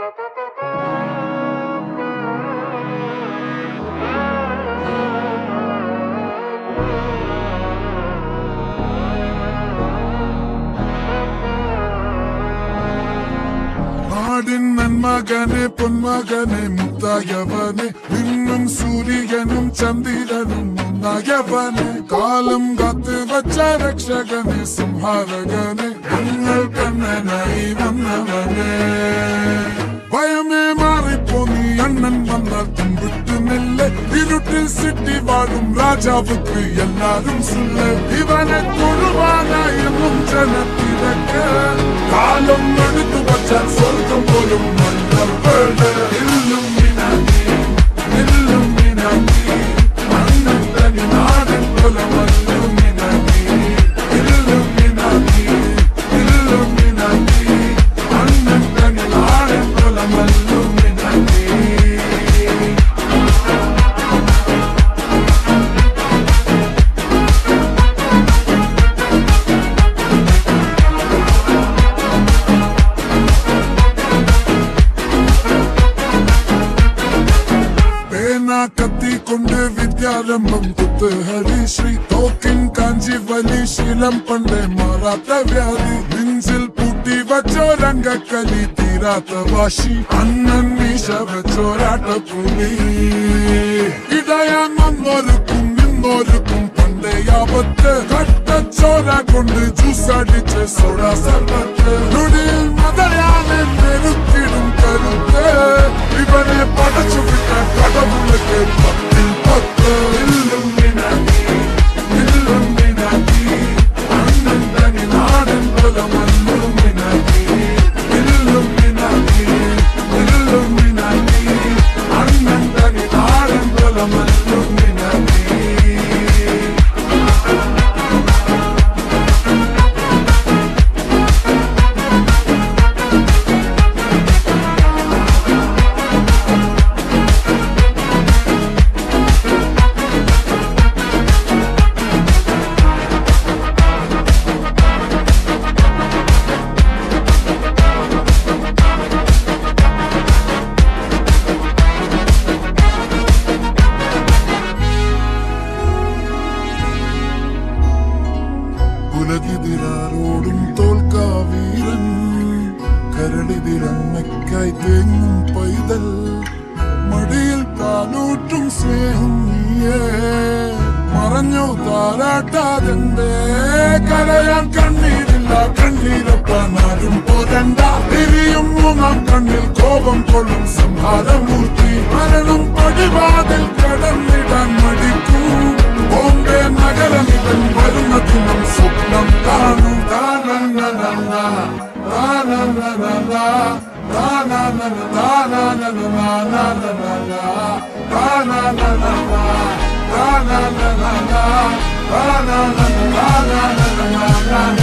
നാടിൻ നന്മകനെ പൊന്മകനെ മുത്തായവനെ നിന്നും സൂര്യനും ചന്ദ്രനും ഒന്നായവനെ കാലം കാത്ത് വച്ച രക്ഷകനെ സംഹാരകനെ ഞങ്ങൾ കണ്ണനായി വന്നവനെ ഭയമേ മാറിപ്പോ നീ അണ്ണൻ വന്നാൽ തുമ്പിട്ട് നെല്ല് ഇരുട്ടിൽ സിറ്റി വാഴും രാജാവുക്ക് എല്ലാരും സുല്ല് ഇവനെ തൊഴുവാനായെന്നും ജനത്തിരക്ക് കാലം എടുത്തു വച്ചാൽ സ്വർഗം പോലും മണ്ണപ്പേട് അണ്ണൻ തനി നാടൻ കൊലമല്ലുമിനാക്കി അണ്ണൻ തനി നാടൻ കൊലമല്ലുമിനാക്കി കത്തിക്കൊണ്ട് വിദ്യാരംഭം കുത്ത് ഹരിശ്രീ തോക്കിൻ കാഞ്ചി വലി ശീലം പണ്ടേ മാറാത്ത വ്യാധി നെഞ്ചിൽ പൂട്ടി വച്ചോരംഗക്കലി തീരാത്ത വാശി അണ്ണൻ മീശ വെച്ചോരാട്ട പുലി ഇടയാൻ വന്നോർക്കും നിന്നോർക്കും പണ്ടേ ആപത്ത് കട്ടച്ചോര കൊണ്ട് ജ്യൂസടിച്ച് സോഡ സർബത്ത് നുടിയിൽ മതയാനെ നെരുക്കിടും കരുത്ത് ഇവനെ പടച്ചു വിട്ട കടവുളക്ക് പത്തിൽ പത്ത് അണ്ണൻ തനി നാടൻ കൊലമല്ലുമിനാക്കി അണ്ണൻ തനി നാടൻ കൊലമല്ലുമിനാക്കി ഉലകിതിരാരോടും തോൽക്കാവീരൻ കരളിതിരമ്മയ്ക്കായി തേങ്ങും പൈതൽ മടിയിൽ പാലൂട്ടും സ്നേഹം നീയേ മറഞ്ഞോ താരാട്ടാതെന്തേ കരയാൻ കണ്ണീരില്ല കണ്ണീരപ്പാനാരും പോരണ്ട തിരിയും മൂന്നാം കണ്ണിൽ കോപം കൊള്ളും സംഹാരമൂർത്തി മരണം പടിവാതിൽ കടന്നിടാൻ മടിക്കൂ ബോംബെ നഗരം ഇവൻ വരുന്ന ദിനം സ്വപ്നം കാണും na